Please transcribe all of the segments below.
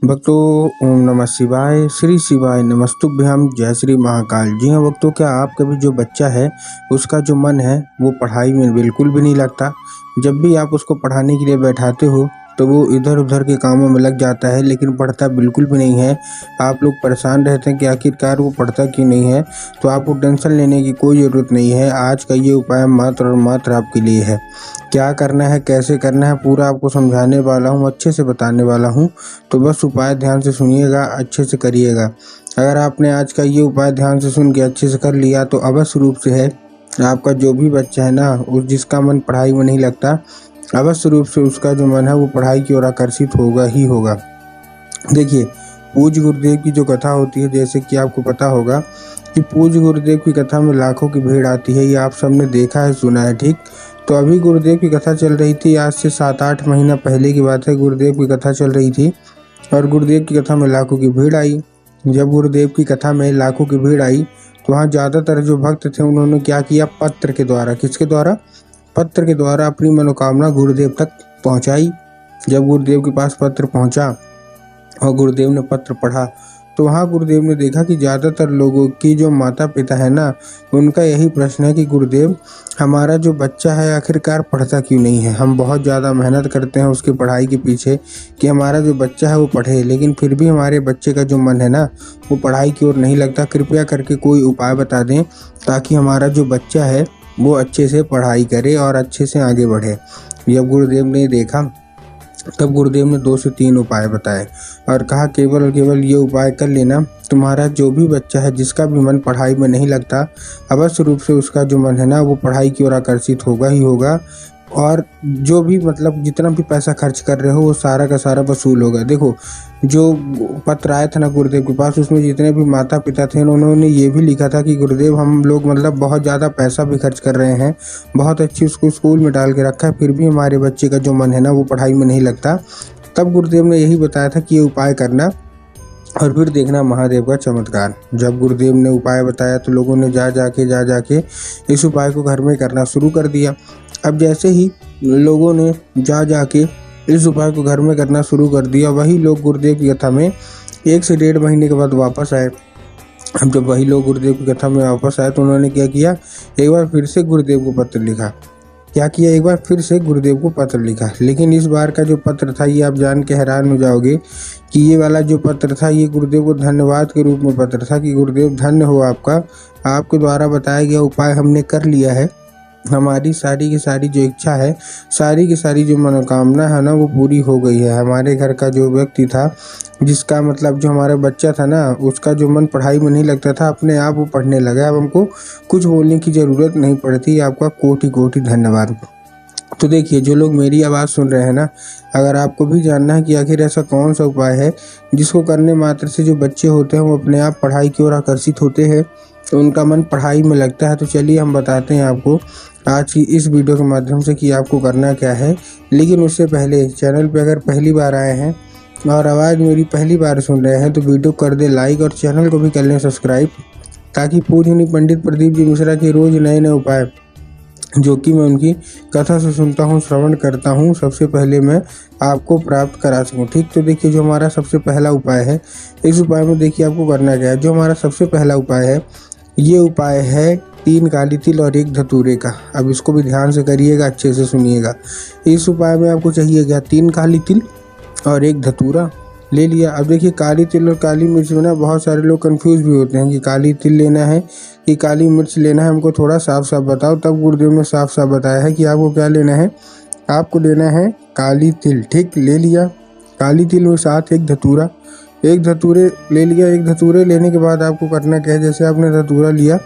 भक्तों, ओम नमः शिवाय, श्री शिवाय नमस्तुभ्यम, जय श्री महाकाल। जी हाँ भक्तों, क्या आपका भी जो बच्चा है उसका जो मन है वो पढ़ाई में बिल्कुल भी नहीं लगता। जब भी आप उसको पढ़ाने के लिए बैठाते हो तो वो इधर उधर के कामों में लग जाता है, लेकिन पढ़ता बिल्कुल भी नहीं है। आप लोग परेशान रहते हैं कि आखिरकार वो पढ़ता क्यों नहीं है। तो आपको टेंशन लेने की कोई ज़रूरत नहीं है। आज का ये उपाय मात्र और मात्र आपके लिए है। क्या करना है, कैसे करना है, पूरा आपको समझाने वाला हूँ, अच्छे से बताने वाला हूँ। तो बस उपाय ध्यान से सुनिएगा, अच्छे से करिएगा। अगर आपने आज का ये उपाय ध्यान से सुन के अच्छे से कर लिया तो अवश्य रूप से है आपका जो भी बच्चा है ना, उस जिसका मन पढ़ाई में नहीं लगता, अवश्य रूप से उसका जो मन है वो पढ़ाई की ओर आकर्षित होगा ही होगा। देखिए, पूज्य गुरुदेव की जो कथा होती है, जैसे कि आपको पता होगा कि पूज्य गुरुदेव की कथा में लाखों की भीड़ आती है। ये आप सबने देखा है, सुना है, ठीक। तो अभी गुरुदेव की कथा चल रही थी, आज से 7-8 महीना पहले की बात है। गुरुदेव की कथा चल रही थी और गुरुदेव की कथा में लाखों की भीड़ आई। जब गुरुदेव की कथा में लाखों की भीड़ आई तो वहाँ ज़्यादातर जो भक्त थे उन्होंने क्या किया, पत्र के द्वारा, किसके द्वारा, पत्र के द्वारा अपनी मनोकामना गुरुदेव तक पहुँचाई। जब गुरुदेव के पास पत्र पहुँचा और गुरुदेव ने पत्र पढ़ा तो वहाँ गुरुदेव ने देखा कि ज़्यादातर लोगों की जो माता पिता है ना, उनका यही प्रश्न है कि गुरुदेव, हमारा जो बच्चा है आखिरकार पढ़ता क्यों नहीं है। हम बहुत ज़्यादा मेहनत करते हैं उसकी पढ़ाई के पीछे कि हमारा जो बच्चा है वो पढ़े, लेकिन फिर भी हमारे बच्चे का जो मन है ना वो पढ़ाई की ओर नहीं लगता। कृपया करके कोई उपाय बता दें ताकि हमारा जो बच्चा है वो अच्छे से पढ़ाई करे और अच्छे से आगे बढ़े। जब गुरुदेव ने देखा तब गुरुदेव ने 2 से 3 उपाय बताए और कहा, केवल और केवल ये उपाय कर लेना, तुम्हारा जो भी बच्चा है जिसका भी मन पढ़ाई में नहीं लगता, अवश्य रूप से उसका जो मन है ना वो पढ़ाई की ओर आकर्षित होगा ही होगा। और जो भी मतलब जितना भी पैसा खर्च कर रहे हो वो सारा का सारा वसूल होगा। देखो, जो पत्र आया था ना गुरुदेव के पास, उसमें जितने भी माता पिता थे उन्होंने ये भी लिखा था कि गुरुदेव, हम लोग मतलब बहुत ज़्यादा पैसा भी खर्च कर रहे हैं, बहुत अच्छी उसको स्कूल में डाल के रखा है, फिर भी हमारे बच्चे का जो मन है ना वो पढ़ाई में नहीं लगता। तब गुरुदेव ने यही बताया था कि ये उपाय करना और फिर देखना महादेव का चमत्कार। जब गुरुदेव ने उपाय बताया तो लोगों ने जा जाके इस उपाय को घर में करना शुरू कर दिया। अब जैसे ही लोगों ने जा जाके इस उपाय को घर में करना शुरू कर दिया, वही लोग गुरुदेव की कथा में 1 से 1.5 महीने के बाद वापस आए। अब जब वही लोग गुरुदेव की कथा में वापस आए तो उन्होंने क्या किया, एक बार फिर से गुरुदेव को पत्र लिखा। क्या किया, एक बार फिर से गुरुदेव को पत्र लिखा। लेकिन इस बार का जो पत्र था ये आप जान के हैरान हो जाओगे कि ये वाला जो पत्र था ये गुरुदेव को धन्यवाद के रूप में पत्र था कि गुरुदेव, धन्य हो आपका, आपके द्वारा बताया गया उपाय हमने कर लिया है। हमारी सारी की सारी जो इच्छा है, सारी की सारी जो मनोकामना है ना वो पूरी हो गई है। हमारे घर का जो व्यक्ति था, जिसका मतलब जो हमारा बच्चा था ना, उसका जो मन पढ़ाई में नहीं लगता था, अपने आप वो पढ़ने लगा। अब हमको कुछ बोलने की ज़रूरत नहीं पड़ती। आपका कोटि कोटि धन्यवाद। तो देखिए, जो लोग मेरी आवाज़ सुन रहे हैं ना, अगर आपको भी जानना है कि आखिर ऐसा कौन सा उपाय है जिसको करने मात्र से जो बच्चे होते हैं वो अपने आप पढ़ाई की ओर आकर्षित होते हैं, तो उनका मन पढ़ाई में लगता है, तो चलिए हम बताते हैं आपको आज की इस वीडियो के माध्यम से कि आपको करना क्या है। लेकिन उससे पहले चैनल पे अगर पहली बार आए हैं और आवाज़ मेरी पहली बार सुन रहे हैं तो वीडियो कर दे लाइक और चैनल को भी कर लें सब्सक्राइब, ताकि पूजनीय पंडित प्रदीप जी मिश्रा के रोज़ नए नए उपाय जो कि मैं उनकी कथा से सुनता हूँ, श्रवण करता हूँ, सबसे पहले मैं आपको प्राप्त करा सकूँ। ठीक, तो देखिए, जो हमारा सबसे पहला उपाय है, इस उपाय में देखिए आपको करना क्या है। जो हमारा सबसे पहला उपाय है, ये उपाय है 3 काली तिल और 1 धतूरे का। अब इसको भी ध्यान से करिएगा, अच्छे से सुनिएगा। इस उपाय में आपको चाहिए क्या, 3 काली तिल और 1 धतूरा ले लिया। अब देखिए, काली तिल और काली मिर्च में ना बहुत सारे लोग कंफ्यूज भी होते हैं कि काली तिल लेना है कि काली मिर्च लेना है, हमको थोड़ा साफ साफ बताओ। तब गुरुदेव ने साफ साफ बताया है कि आपको क्या लेना है, आपको लेना है काली तिल। ठीक, ले लिया काली तिल और साथ 1 धतूरा, 1 धतूरे ले लिया। 1 धतूरे लेने के बाद आपको करना क्या है, जैसे आपने धतूरा लिया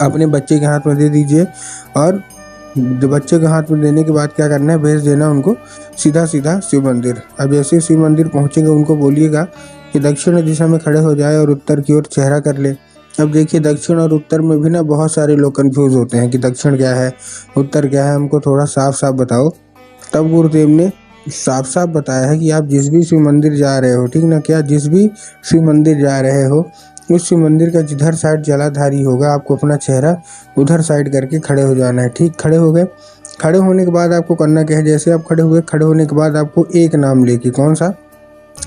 अपने बच्चे के हाथ में दे दीजिए और बच्चे के हाथ में देने के बाद क्या करना है, भेज देना उनको सीधा सीधा शिव मंदिर। अब जैसे शिव मंदिर पहुंचेंगे उनको बोलिएगा कि दक्षिण दिशा में खड़े हो जाए और उत्तर की ओर चेहरा कर ले। अब देखिए, दक्षिण और उत्तर में भी ना बहुत सारे लोग कंफ्यूज होते हैं कि दक्षिण क्या है, उत्तर क्या है, हमको थोड़ा साफ साफ बताओ। तब गुरुदेव ने साफ साफ बताया है कि आप जिस भी शिव मंदिर जा रहे हो, ठीक ना, क्या जिस भी शिव मंदिर जा रहे हो उस शिव मंदिर का जिधर साइड जलाधारी होगा आपको अपना चेहरा उधर साइड करके खड़े हो जाना है। ठीक, खड़े हो गए। खड़े होने के बाद आपको करना क्या है, जैसे आप खड़े हुए, खड़े होने के बाद आपको एक नाम लेके, कौन सा,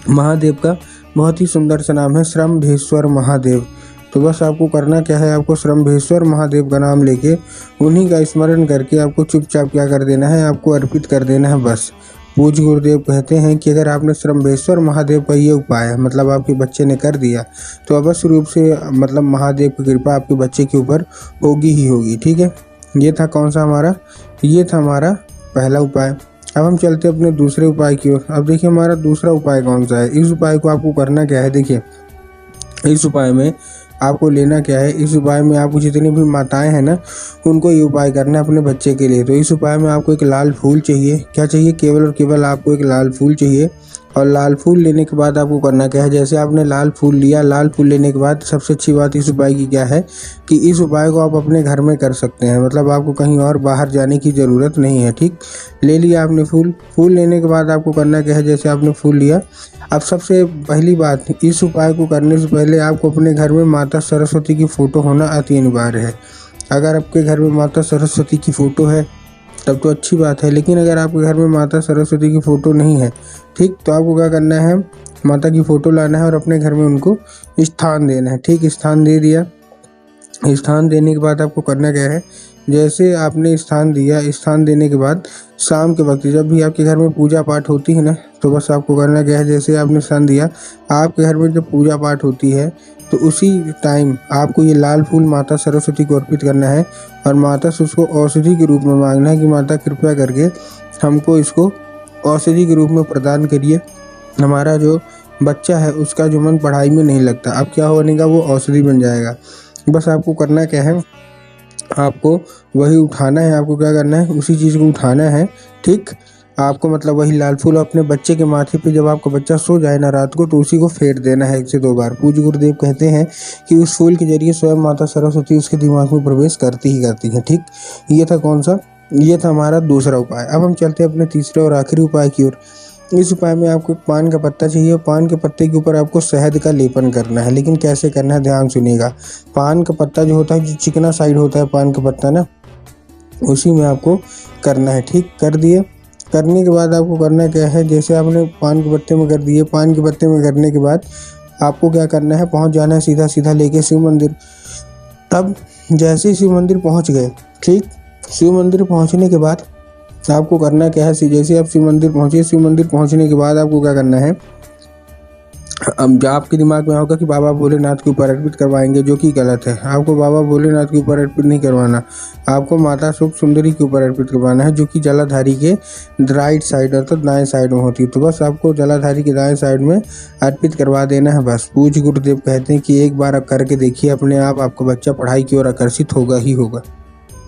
महादेव का बहुत ही सुंदर सा नाम है, श्रम्भेश्वर महादेव। तो बस आपको करना क्या है, आपको श्रम्भेश्वर महादेव का नाम लेके उन्हीं का स्मरण करके आपको चुपचाप क्या कर देना है, आपको अर्पित कर देना है बस। पूज्य गुरुदेव कहते हैं कि अगर आपने श्रम्भेश्वर महादेव का ये उपाय मतलब आपके बच्चे ने कर दिया तो अवश्य रूप से मतलब महादेव की कृपा आपके बच्चे के ऊपर होगी ही होगी। ठीक है, ये था कौन सा हमारा, ये था हमारा पहला उपाय। अब हम चलते अपने दूसरे उपाय की ओर। अब देखिए हमारा दूसरा उपाय कौन सा है। इस उपाय को आपको करना क्या है, देखिए इस उपाय में आपको लेना क्या है, इस उपाय में आपको जितनी भी माताएं हैं ना उनको ये उपाय करना है अपने बच्चे के लिए। तो इस उपाय में आपको एक लाल फूल चाहिए। क्या चाहिए, केवल और केवल आपको एक लाल फूल चाहिए। और लाल फूल लेने के बाद आपको करना क्या है, जैसे आपने लाल फूल लिया, लाल फूल लेने के बाद सबसे अच्छी बात इस उपाय की क्या है कि इस उपाय को आप अपने घर में कर सकते हैं, मतलब आपको कहीं और बाहर जाने की ज़रूरत नहीं है। ठीक, ले लिया आपने फूल, फूल लेने के बाद आपको करना क्या है, जैसे आपने फूल लिया, अब सबसे पहली बात, इस उपाय को करने से पहले आपको अपने घर में माता सरस्वती की फ़ोटो होना अति अनिवार्य है। अगर आपके घर में माता सरस्वती की फ़ोटो है तब तो अच्छी बात है, लेकिन अगर आपके घर में माता सरस्वती की फ़ोटो नहीं है, ठीक, तो आपको क्या करना है, माता की फ़ोटो लाना है और अपने घर में उनको स्थान देना है। ठीक, स्थान दे दिया, स्थान देने के बाद आपको करना क्या है, जैसे आपने स्थान दिया, स्थान देने के बाद शाम के वक्त जब भी आपके घर में पूजा पाठ होती है ना, तो बस आपको करना क्या है, जैसे आपने स्थान दिया, आपके घर में जब पूजा पाठ होती है तो उसी टाइम आपको ये लाल फूल माता सरस्वती को अर्पित करना है और माता से उसको औषधि के रूप में मांगना है कि माता कृपया करके हमको इसको औषधि के रूप में प्रदान करिए। हमारा जो बच्चा है उसका जो मन पढ़ाई में नहीं लगता, अब क्या बनेगा, वो औषधि बन जाएगा। बस आपको करना क्या है, आपको वही उठाना है, आपको क्या करना है, उसी चीज़ को उठाना है। ठीक, आपको मतलब वही लाल फूल अपने बच्चे के माथे पे जब आपका बच्चा सो जाए ना रात को तो उसी को फेर देना है 1 से 2 बार। पूज्य गुरुदेव कहते हैं कि उस फूल के जरिए स्वयं माता सरस्वती उसके दिमाग में प्रवेश करती ही करती है। ठीक, ये था कौन सा, ये था हमारा दूसरा उपाय। अब हम चलते हैं अपने तीसरे और आखिरी उपाय की ओर। इस उपाय में आपको पान का पत्ता चाहिए, पान के पत्ते के ऊपर आपको शहद का लेपन करना है। लेकिन कैसे करना है, ध्यान सुनिएगा। पान का पत्ता जो होता है, जो चिकना साइड होता है पान का पत्ता ना, उसी में आपको करना है। ठीक, कर दिए, करने के बाद आपको करना क्या है, जैसे आपने पान के पत्ते में कर दिए, पान के पत्ते में करने के बाद आपको क्या करना है, पहुंच जाना है सीधा सीधा लेके शिव मंदिर। तब जैसे ही शिव मंदिर पहुंच गए, ठीक, शिव मंदिर पहुंचने के बाद आपको करना क्या है, जैसे आप शिव मंदिर पहुंचे, शिव मंदिर पहुंचने के बाद आपको क्या करना है, अब आपके दिमाग में होगा कि बाबा भोलेनाथ के ऊपर अर्पित करवाएंगे, जो कि गलत है। आपको बाबा भोलेनाथ के ऊपर अर्पित नहीं करवाना, आपको माता सुख सुंदरी के ऊपर अर्पित करवाना है, जो कि जलाधारी के राइट साइड अर्थात दाएं साइड में होती है। तो बस आपको जलाधारी के दाएं साइड में अर्पित करवा देना है बस। पूज्य गुरुदेव कहते हैं कि एक बार आप करके देखिए, अपने आप आपका बच्चा पढ़ाई की ओर आकर्षित होगा ही होगा।